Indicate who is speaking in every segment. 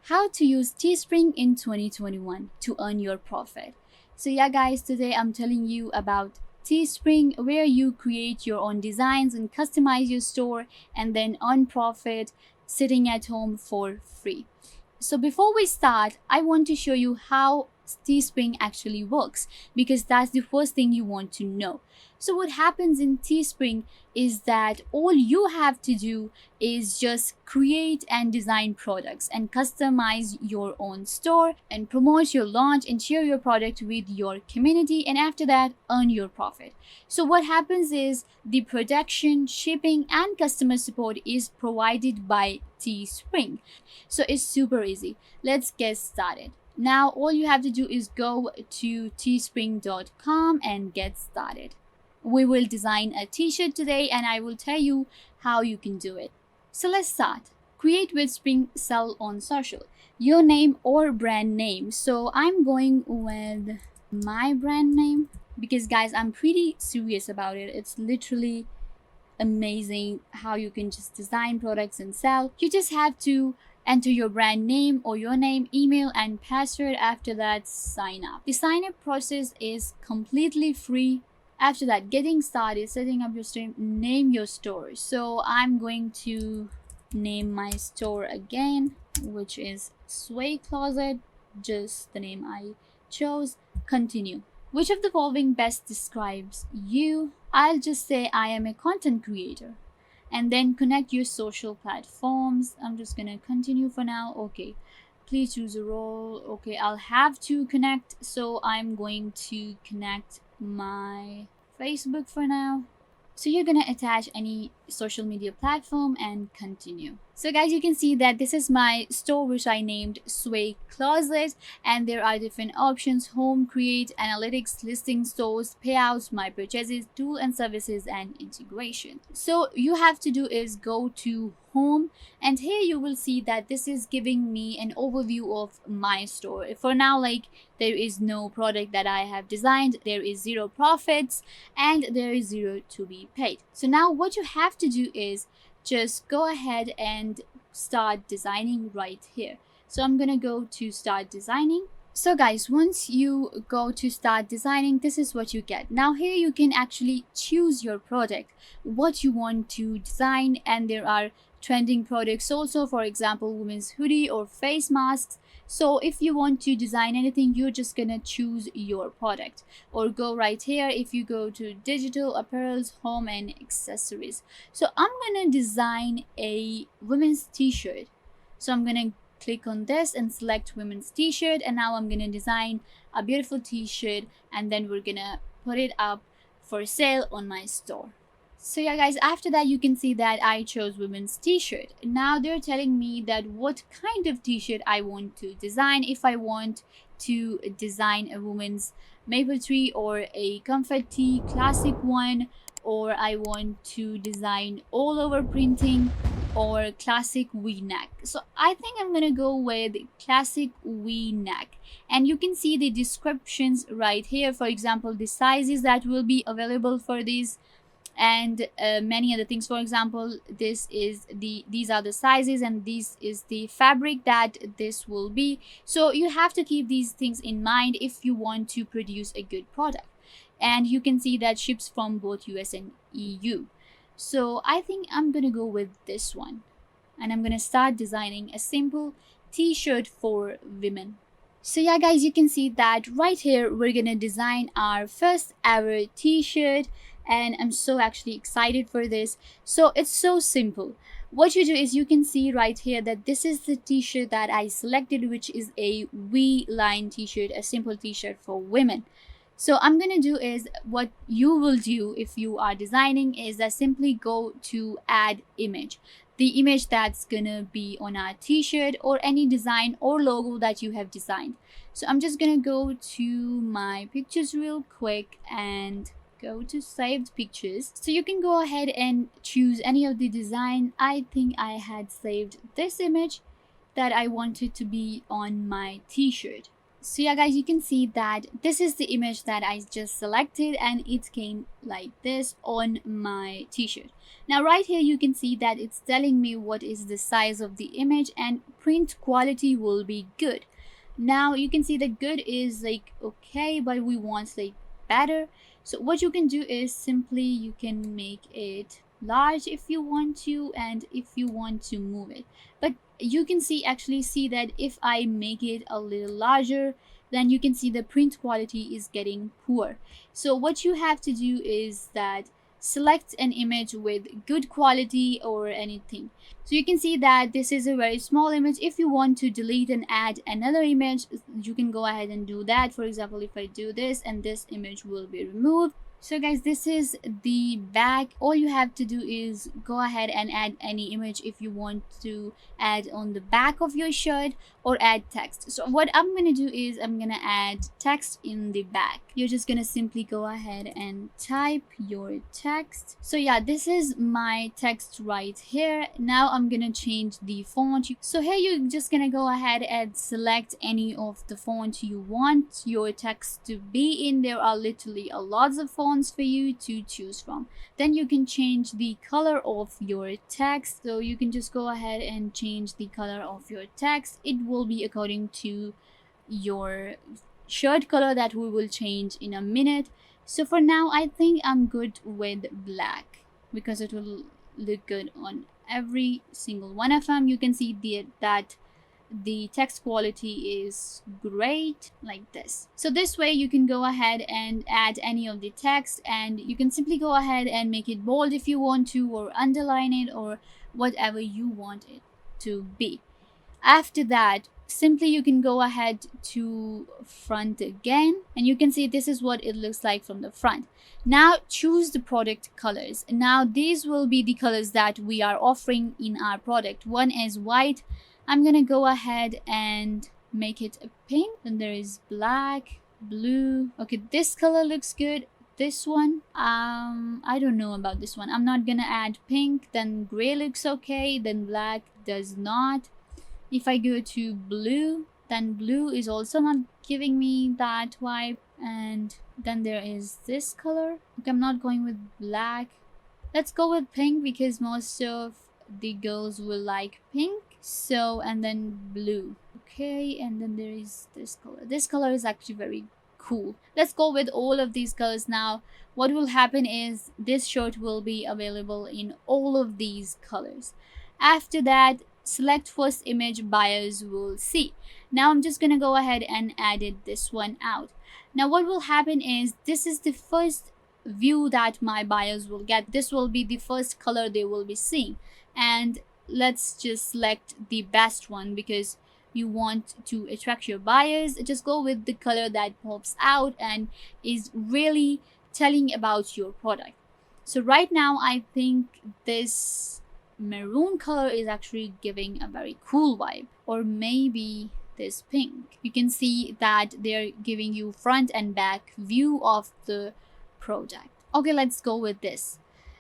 Speaker 1: how to use Teespring in 2021 to earn your profit. So yeah guys, today I'm telling you about Teespring, where you create your own designs and customize your store and then earn profit sitting at home for free. So before we start, I want to show you how Teespring actually works, because that's the first thing you want to know. So what happens in Teespring is that all you have to do is just create and design products and customize your own store and promote your launch and share your product with your community, and after that earn your profit. So what happens is the production, shipping and customer support is provided by Teespring. So it's super easy. Let's get started. Now all you have to do is go to teespring.com and get started. We will design a t-shirt today and I will tell you how you can do it. So let's start. Create with Spring, sell on social. Your name or brand name. So I'm going with my brand name because guys, I'm pretty serious about it. It's literally amazing how you can just design products and sell. You just have to enter your brand name or your name, email and password. After that, sign up. The sign up process is completely free. After that, getting started, setting up your store, name your store. So I'm going to name my store again, which is Sway Closet, just the name I chose. Continue. Which of the following best describes you? I'll just say I am a content creator. And then connect your social platforms. I'm just gonna continue for now. Okay, please choose a role. Okay, I'll have to connect, so I'm going to connect my Facebook for now. So you're gonna attach any social media platform and continue. So guys, you can see that this is my store which I named Sway Closet, and there are different options: home, create, analytics, listing, stores, payouts, my purchases, tool and services and integration. So you have to do is go to home, and here you will see that this is giving me an overview of my store. For now, like, there is no product that I have designed, there is zero profits and there is zero to be paid. So now what you have to do is just go ahead and start designing right here. So I'm gonna go to start designing. So guys, once you go to start designing, this is what you get. Now here you can actually choose your product, what you want to design, and there are trending products also, for example women's hoodie or face masks. So if you want to design anything, you're just gonna choose your product, or go right here if you go to digital apparels, home and accessories. So I'm gonna design a women's t-shirt. So I'm gonna click on this and select women's t-shirt, and now I'm gonna design a beautiful t-shirt and then we're gonna put it up for sale on my store. So yeah guys, after that you can see that I chose women's t-shirt. Now they're telling me that what kind of t-shirt I want to design. If I want to design a woman's maple tree or a comfort tee, classic one, or I want to design all over printing or classic v-neck. So I think I'm gonna go with classic v-neck, and you can see the descriptions right here. For example, the sizes that will be available for these and many other things. For example, these are the sizes and this is the fabric that this will be. So you have to keep these things in mind if you want to produce a good product. And you can see that ships from both US and EU. So I think I'm gonna go with this one, and I'm gonna start designing a simple t-shirt for women. So yeah guys, you can see that right here we're gonna design our first ever t-shirt, and I'm so actually excited for this. So it's so simple. What you do is, you can see right here that this is the t-shirt that I selected, which is a V-line t-shirt, a simple t-shirt for women. So I'm gonna do is, what you will do if you are designing is that simply go to add image, the image that's gonna be on our t-shirt or any design or logo that you have designed. So I'm just gonna go to my pictures real quick and go to saved pictures. So you can go ahead and choose any of the design. I think I had saved this image that I wanted to be on my t-shirt. So yeah guys, you can see that this is the image that I just selected and it came like this on my t-shirt. Now right here you can see that it's telling me what is the size of the image and print quality will be good. Now you can see that good is like okay, but we want like better. So what you can do is simply you can make it large if you want to, and if you want to move it. But you can actually see that if I make it a little larger, then you can see the print quality is getting poor. So what you have to do is that select an image with good quality or anything. So you can see that this is a very small image. If you want to delete and add another image, you can go ahead and do that. For example, if I do this, and this image will be removed. So guys, this is the back. All you have to do is go ahead and add any image if you want to add on the back of your shirt or add text. So what I'm gonna do is I'm gonna add text in the back. You're just gonna simply go ahead and type your text. So yeah, this is my text right here. Now I'm gonna change the font. So here you're just gonna go ahead and select any of the font you want your text to be in. There are literally a lots of fonts for you to choose from. Then you can change the color of your text. So you can just go ahead and change the color of your text. It will be according to your shirt color that we will change in a minute. So for now I think I'm good with black because it will look good on every single one of them. You can see that the text quality is great like this. So this way you can go ahead and add any of the text, and you can simply go ahead and make it bold if you want to, or underline it, or whatever you want it to be. After that, simply you can go ahead to front again, and you can see this is what it looks like from the front. Now choose the product colors. Now these will be the colors that we are offering in our product. One is white. I'm gonna go ahead and make it a pink. Then there is black, blue. Okay, this color looks good. This one, I don't know about this one. I'm not gonna add pink. Then gray looks okay. Then black does not. If I go to blue, then blue is also not giving me that vibe. And then there is this color. Okay, I'm not going with black. Let's go with pink because most of the girls will like pink. So, and then blue. Okay, and then there is this color. This color is actually very cool. Let's go with all of these colors now. What will happen is this shirt will be available in all of these colors. After that, select first image buyers will see. Now I'm just gonna go ahead and edit this one out. Now what will happen is this is the first view that my buyers will get. This will be the first color they will be seeing, and let's just select the best one because you want to attract your buyers. Just go with the color that pops out and is really telling about your product. So right now I think this maroon color is actually giving a very cool vibe, or maybe this pink. You can see that they're giving you front and back view of the product. Okay, let's go with this.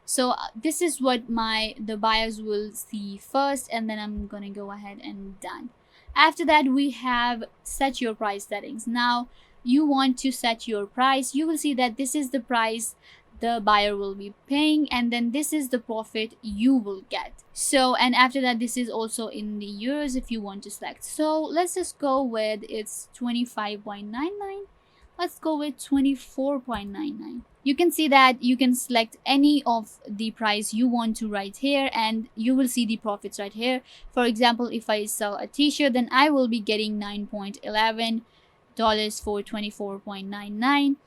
Speaker 1: So this is what the buyers will see first, and then I'm gonna go ahead and done. After that, we have set your price settings. Now you want to set your price. You will see that this is the price the buyer will be paying, and then this is the profit you will get. So, and after that, this is also in the euros if you want to select. So let's just go with it's 25.99. Let's go with 24.99. You can see that you can select any of the price you want to right here, and you will see the profits right here. For example, if I sell a t-shirt, then I will be getting $9.11 for 24.99.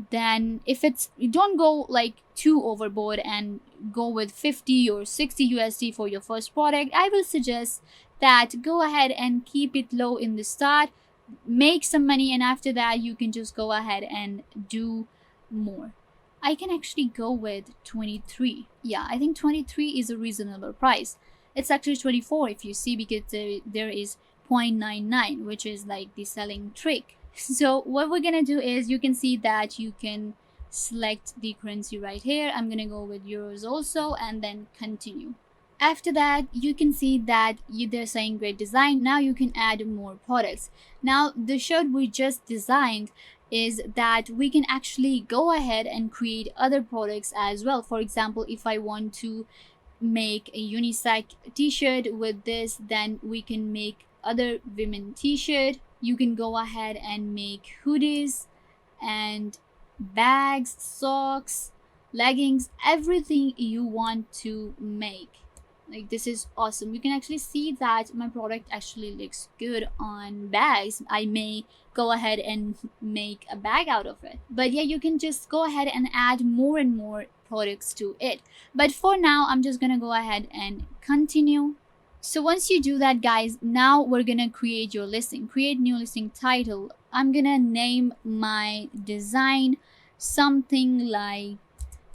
Speaker 1: Then if it's, you don't go like too overboard and go with 50 or 60 USD for your first product, I will suggest that go ahead and keep it low in the start, make some money, and after that you can just go ahead and do more. I can actually go with 23. Yeah, I think 23 is a reasonable price. It's actually 24 if you see, because there is 0.99, which is like the selling trick. So what we're gonna do is, you can see that you can select the currency right here. I'm gonna go with euros also, and then continue. After that, you can see that they're saying great design. Now you can add more products. Now the shirt we just designed is that we can actually go ahead and create other products as well. For example, if I want to make a unisex t-shirt with this, then we can make other women t-shirt. You can go ahead and make hoodies and bags, socks, leggings, everything you want to make. Like, this is awesome. You can actually see that my product actually looks good on bags. I may go ahead and make a bag out of it. But yeah, you can just go ahead and add more and more products to it. But for now, I'm just gonna go ahead and continue. So once you do that, guys, now we're gonna create your listing. Create new listing title. I'm gonna name my design something like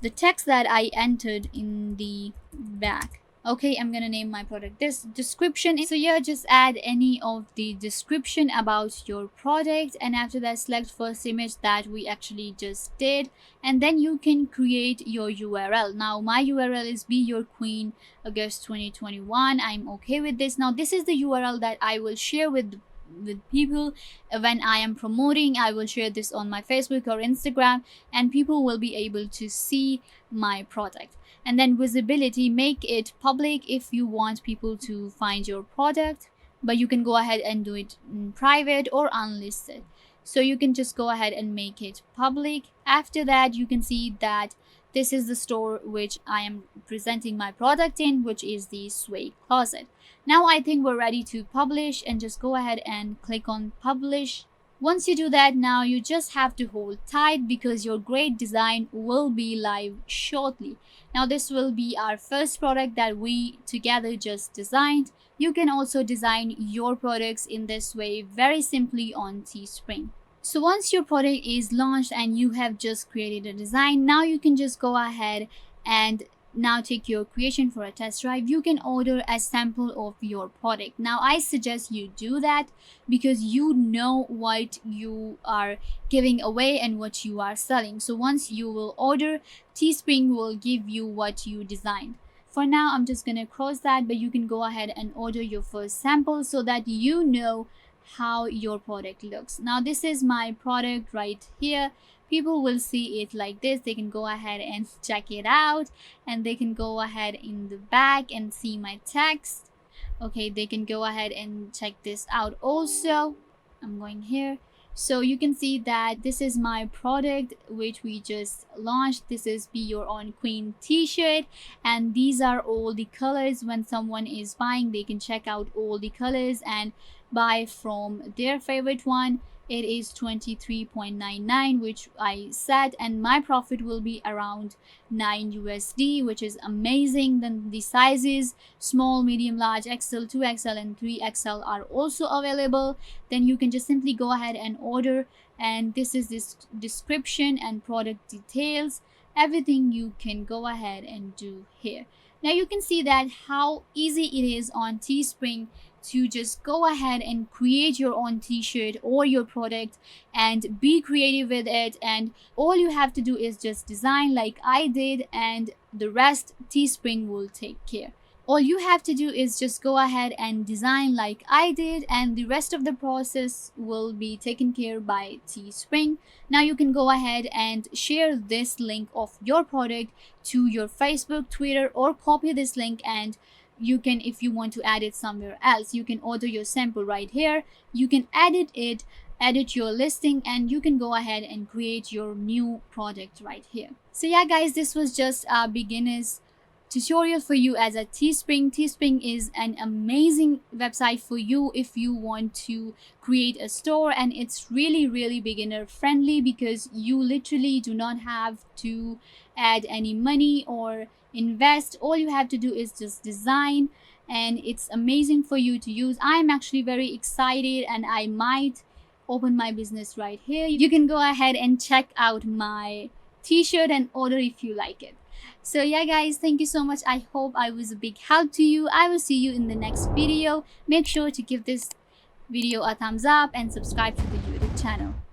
Speaker 1: the text that I entered in the back. Okay, I'm gonna name my product this. Description, so yeah, just add any of the description about your product, and after that select first image that we actually just did, and then you can create your URL. Now my URL is Be Your Queen August 2021. I'm okay with this. Now this is the URL that I will share with people when I am promoting. I will share this on my Facebook or Instagram, and people will be able to see my product. And then visibility, make it public if you want people to find your product, but you can go ahead and do it in private or unlisted. So you can just go ahead and make it public. After that, you can see that this is the store which I am presenting my product in, which is the Sway Closet. Now I think we're ready to publish, and just go ahead and click on publish. Once you do that, now you just have to hold tight because your great design will be live shortly. Now this will be our first product that we together just designed. You can also design your products in this way very simply on Teespring. So once your product is launched and you have just created a design, now you can just go ahead and now take your creation for a test drive. You can order a sample of your product. Now I suggest you do that because you know what you are giving away and what you are selling. So once you will order, Teespring will give you what you designed. For now, I'm just gonna cross that, but you can go ahead and order your first sample so that you know how your product looks. Now this is my product right here. People will see it like this. They can go ahead and check it out, and they can go ahead in the back and see my text. Okay, they can go ahead and check this out also. I'm going here. So you can see that this is my product which we just launched. This is Be Your Own Queen t-shirt, and these are all the colors. When someone is buying, they can check out all the colors and buy from their favorite one. It is 23.99, which I said, and my profit will be around 9 USD, which is amazing. Then the sizes small, medium, large, XL, 2XL and 3XL are also available. Then you can just simply go ahead and order, and this is this description and product details. Everything you can go ahead and do here. Now you can see that how easy it is on Teespring to just go ahead and create your own t-shirt or your product and be creative with it, and all you have to do is just design like I did, and the rest Teespring will take care. All you have to do is just go ahead and design like I did, and the rest of the process will be taken care by Teespring. Now you can go ahead and share this link of your product to your Facebook, Twitter, or copy this link, and you can, if you want to add it somewhere else, you can order your sample right here. You can edit it, edit your listing, and you can go ahead and create your new product right here. So yeah guys, this was just a beginner's tutorial for you as a Teespring. Teespring is an amazing website for you if you want to create a store, and it's really beginner friendly because you literally do not have to add any money or invest. All you have to do is just design, and it's amazing for you to use. I'm actually very excited, and I might open my business right here. You can go ahead and check out my t-shirt and order if you like it. So yeah guys, thank you so much. I hope I was a big help to you. I will see you in the next video. Make sure to give this video a thumbs up and subscribe to the YouTube channel.